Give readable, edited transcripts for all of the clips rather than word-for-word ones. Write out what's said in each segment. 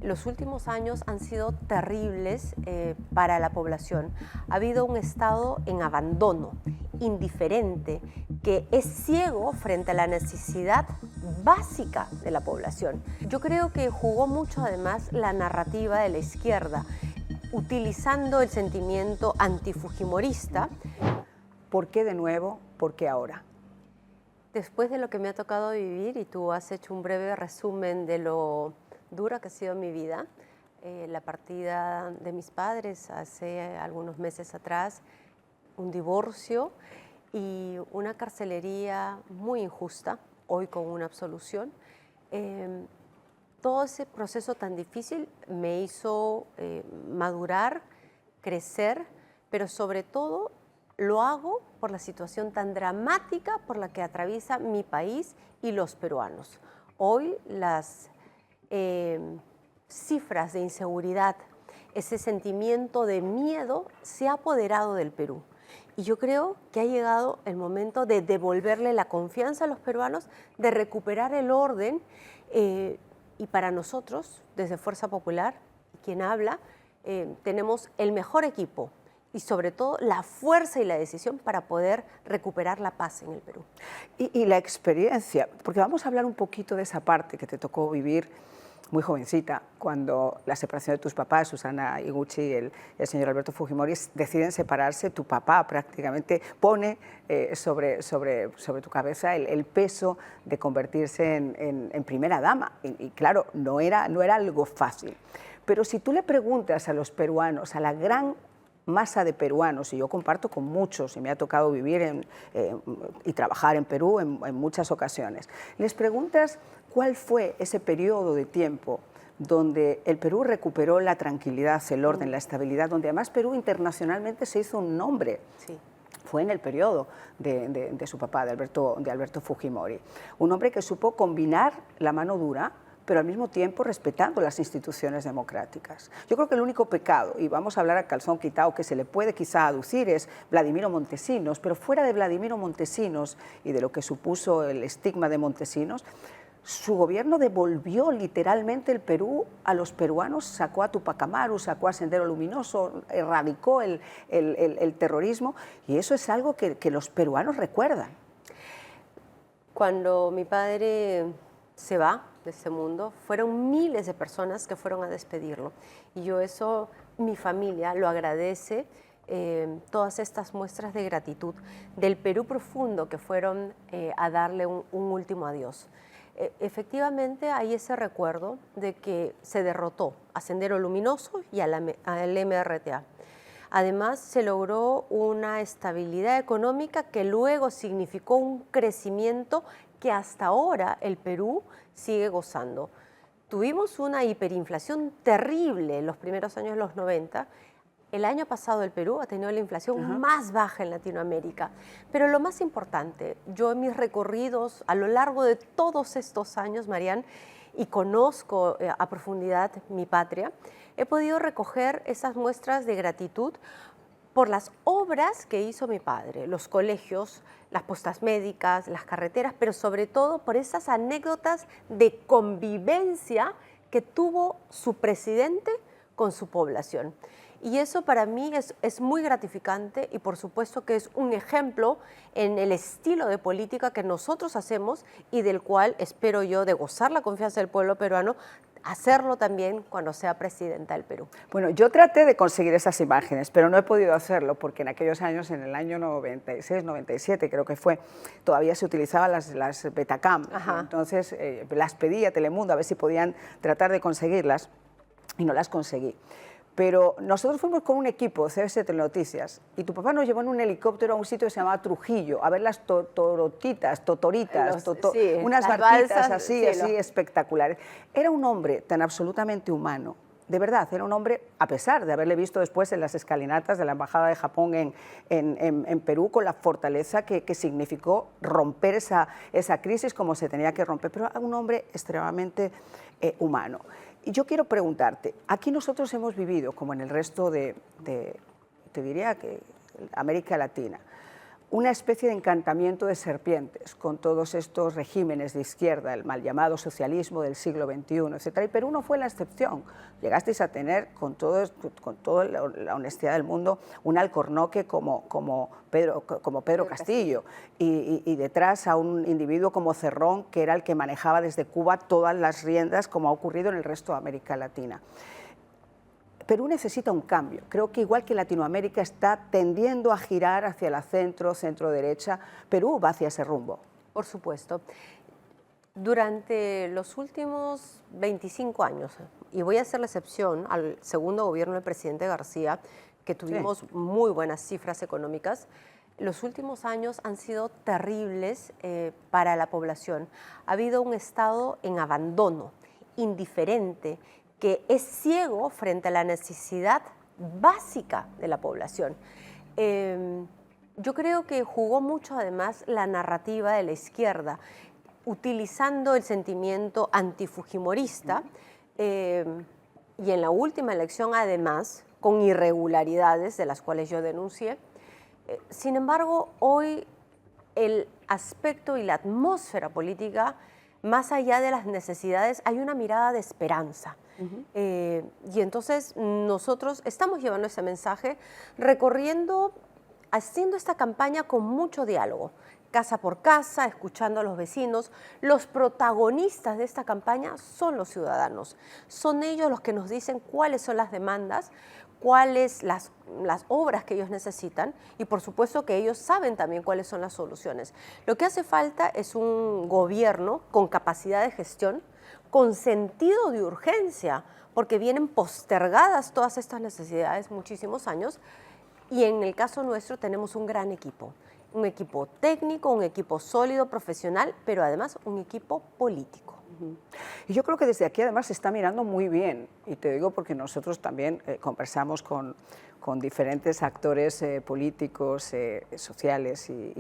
Los últimos años han sido terribles para la población. Ha habido un estado en abandono, indiferente, que es ciego frente a la necesidad básica de la población. Yo creo que jugó mucho además la narrativa de la izquierda, utilizando el sentimiento antifujimorista. ¿Por qué de nuevo? ¿Por qué ahora? Después de lo que me ha tocado vivir, y tú has hecho un breve resumen de lo dura que ha sido mi vida, la partida de mis padres hace algunos meses atrás, un divorcio y una carcelería muy injusta, hoy con una absolución. Todo ese proceso tan difícil me hizo madurar, crecer, pero sobre todo lo hago por la situación tan dramática por la que atraviesa mi país y los peruanos. Hoy las cifras de inseguridad, ese sentimiento de miedo se ha apoderado del Perú. Y yo creo que ha llegado el momento de devolverle la confianza a los peruanos, de recuperar el orden. Y para nosotros, desde Fuerza Popular, quien habla, tenemos el mejor equipo y sobre todo la fuerza y la decisión para poder recuperar la paz en el Perú. Y la experiencia, porque vamos a hablar un poquito de esa parte que te tocó vivir muy jovencita, cuando la separación de tus papás, Susana Higuchi y el señor Alberto Fujimori, deciden separarse. Tu papá prácticamente pone sobre tu cabeza el peso de convertirse en primera dama. Y claro, no era algo fácil. Pero si tú le preguntas a los peruanos, a la gran masa de peruanos, y yo comparto con muchos, y me ha tocado vivir y trabajar en Perú en muchas ocasiones, les preguntas cuál fue ese periodo de tiempo donde el Perú recuperó la tranquilidad, el orden, la estabilidad, donde además Perú internacionalmente se hizo un nombre. Sí. Fue en el periodo de su papá, de Alberto Fujimori. Un hombre que supo combinar la mano dura, pero al mismo tiempo respetando las instituciones democráticas. Yo creo que el único pecado, y vamos a hablar a calzón quitado, que se le puede quizá aducir es Vladimiro Montesinos, pero fuera de Vladimiro Montesinos y de lo que supuso el estigma de Montesinos, su gobierno devolvió literalmente el Perú a los peruanos, sacó a Tupac Amaru, sacó a Sendero Luminoso, erradicó el terrorismo, y eso es algo que los peruanos recuerdan. Cuando mi padre se va de este mundo, fueron miles de personas que fueron a despedirlo. Y yo eso, mi familia lo agradece, todas estas muestras de gratitud del Perú profundo que fueron a darle un último adiós. Efectivamente hay ese recuerdo de que se derrotó a Sendero Luminoso y al MRTA. Además, se logró una estabilidad económica que luego significó un crecimiento que hasta ahora el Perú sigue gozando. Tuvimos una hiperinflación terrible en los primeros años de los 90. El año pasado el Perú ha tenido la inflación más baja en Latinoamérica. Pero lo más importante, yo en mis recorridos a lo largo de todos estos años, Marian, y conozco a profundidad mi patria, he podido recoger esas muestras de gratitud por las obras que hizo mi padre, los colegios, las postas médicas, las carreteras, pero sobre todo por esas anécdotas de convivencia que tuvo su presidente con su población. Y eso para mí es muy gratificante y por supuesto que es un ejemplo en el estilo de política que nosotros hacemos y del cual espero yo, de gozar la confianza del pueblo peruano, hacerlo también cuando sea presidenta del Perú. Bueno, yo traté de conseguir esas imágenes, pero no he podido hacerlo porque en aquellos años, en el año 96, 97 creo que fue, todavía se utilizaban las Betacam. Entonces las pedí a Telemundo a ver si podían tratar de conseguirlas y no las conseguí. Pero nosotros fuimos con un equipo, CBS Telenoticias, y tu papá nos llevó en un helicóptero a un sitio que se llamaba Trujillo, a ver las totoritas, unas barquitas así espectaculares. Era un hombre tan absolutamente humano, de verdad, era un hombre, a pesar de haberle visto después en las escalinatas de la Embajada de Japón en Perú, con la fortaleza que significó romper esa crisis como se tenía que romper, pero era un hombre extremadamente humano. Y yo quiero preguntarte, aquí nosotros hemos vivido, como en el resto te diría que América Latina, una especie de encantamiento de serpientes con todos estos regímenes de izquierda, el mal llamado socialismo del siglo XXI, etc. Y Perú no fue la excepción. Llegasteis a tener, con toda la honestidad del mundo, un alcornoque como Pedro Castillo y detrás a un individuo como Cerrón, que era el que manejaba desde Cuba todas las riendas, como ha ocurrido en el resto de América Latina. Perú necesita un cambio. Creo que igual que Latinoamérica está tendiendo a girar hacia la centro-derecha, Perú va hacia ese rumbo. Por supuesto. Durante los últimos 25 años, y voy a hacer la excepción al segundo gobierno del presidente García, que tuvimos muy buenas cifras económicas, los últimos años han sido terribles para la población. Ha habido un estado en abandono, indiferente, que es ciego frente a la necesidad básica de la población. Yo creo que jugó mucho además la narrativa de la izquierda, utilizando el sentimiento antifujimorista y en la última elección además con irregularidades de las cuales yo denuncié. Sin embargo, hoy el aspecto y la atmósfera política, más allá de las necesidades, hay una mirada de esperanza. Y entonces nosotros estamos llevando ese mensaje, recorriendo, haciendo esta campaña con mucho diálogo, casa por casa, escuchando a los vecinos. Los protagonistas de esta campaña son los ciudadanos. Son ellos los que nos dicen cuáles son las demandas, cuáles las obras que ellos necesitan y por supuesto que ellos saben también cuáles son las soluciones. Lo que hace falta es un gobierno con capacidad de gestión, con sentido de urgencia, porque vienen postergadas todas estas necesidades muchísimos años y en el caso nuestro tenemos un gran equipo. Un equipo técnico, un equipo sólido, profesional, pero además un equipo político. Y yo creo que desde aquí además se está mirando muy bien, y te digo porque nosotros también conversamos con diferentes actores políticos, sociales, y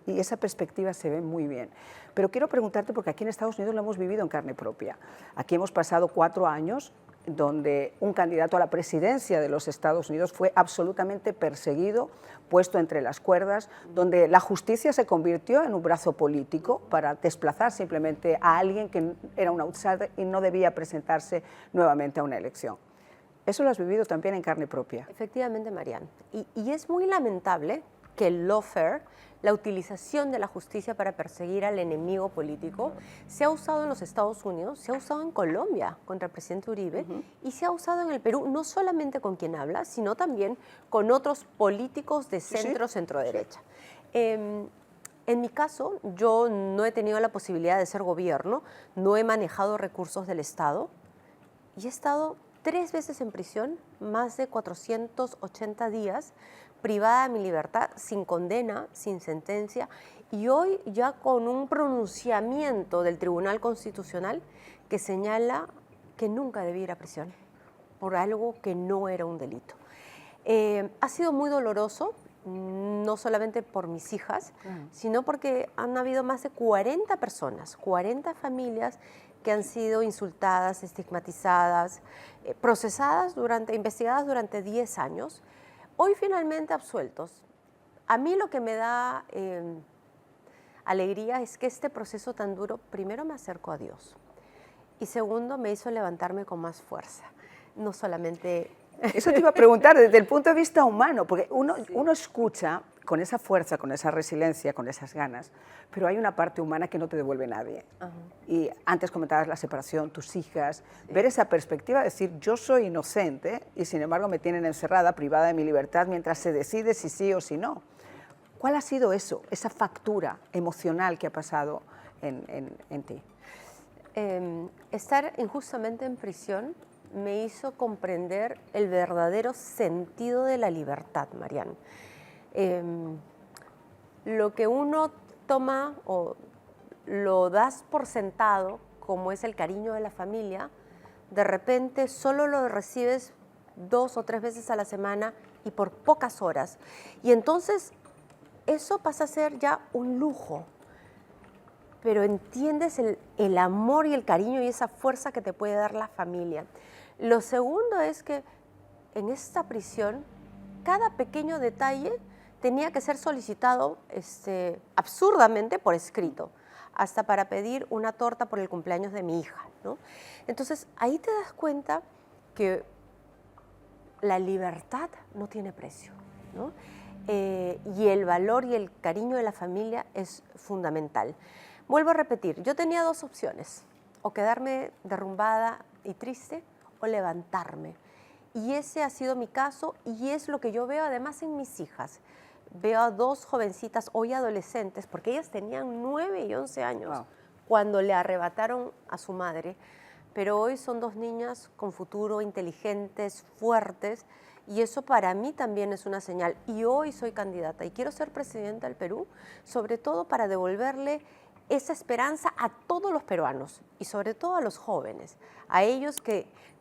esa perspectiva se ve muy bien. Pero quiero preguntarte, porque aquí en Estados Unidos lo hemos vivido en carne propia. Aquí hemos pasado 4 años donde un candidato a la presidencia de los Estados Unidos fue absolutamente perseguido, puesto entre las cuerdas, donde la justicia se convirtió en un brazo político para desplazar simplemente a alguien que era un outsider y no debía presentarse nuevamente a una elección. Eso lo has vivido también en carne propia. Efectivamente, Marianne. Y es muy lamentable que el lawfare, la utilización de la justicia para perseguir al enemigo político, se ha usado en los Estados Unidos, se ha usado en Colombia contra el presidente Uribe y se ha usado en el Perú, no solamente con quien habla, sino también con otros políticos de centro, centro-derecha. En mi caso, yo no he tenido la posibilidad de ser gobierno, no he manejado recursos del Estado y he estado 3 veces en prisión, más de 480 días, privada de mi libertad, sin condena, sin sentencia, y hoy ya con un pronunciamiento del Tribunal Constitucional que señala que nunca debí ir a prisión por algo que no era un delito. Ha sido muy doloroso, no solamente por mis hijas, sino porque han habido más de 40 personas, 40 familias que han sido insultadas, estigmatizadas, procesadas, investigadas durante 10 años, hoy finalmente absueltos. A mí lo que me da alegría es que este proceso tan duro, primero me acercó a Dios y segundo me hizo levantarme con más fuerza, no solamente... Eso te iba a preguntar desde el punto de vista humano, porque uno escucha con esa fuerza, con esa resiliencia, con esas ganas, pero hay una parte humana que no te devuelve nadie. Y antes comentabas la separación, tus hijas, ver esa perspectiva, decir yo soy inocente y sin embargo me tienen encerrada, privada de mi libertad, mientras se decide si sí o si no. ¿Cuál ha sido eso, esa factura emocional que ha pasado en ti? Estar injustamente en prisión me hizo comprender el verdadero sentido de la libertad, Marianne. Lo que uno toma o lo das por sentado, como es el cariño de la familia, de repente solo lo recibes 2 o 3 veces a la semana y por pocas horas. Y entonces eso pasa a ser ya un lujo, pero entiendes el amor y el cariño y esa fuerza que te puede dar la familia. Lo segundo es que en esta prisión, cada pequeño detalle tenía que ser solicitado absurdamente por escrito, hasta para pedir una torta por el cumpleaños de mi hija, ¿no? Entonces, ahí te das cuenta que la libertad no tiene precio, ¿no? Y el valor y el cariño de la familia es fundamental. Vuelvo a repetir, yo tenía dos opciones, o quedarme derrumbada y triste, o levantarme. Y ese ha sido mi caso, y es lo que yo veo además en mis hijas. Veo a dos jovencitas, hoy adolescentes, porque ellas tenían 9 y 11 años Wow. cuando le arrebataron a su madre, pero hoy son dos niñas con futuro, inteligentes, fuertes, y eso para mí también es una señal. Y hoy soy candidata y quiero ser presidenta del Perú, sobre todo para devolverle esa esperanza a todos los peruanos y sobre todo a los jóvenes, a ellos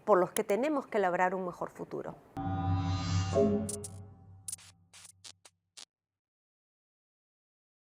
por los que tenemos que labrar un mejor futuro.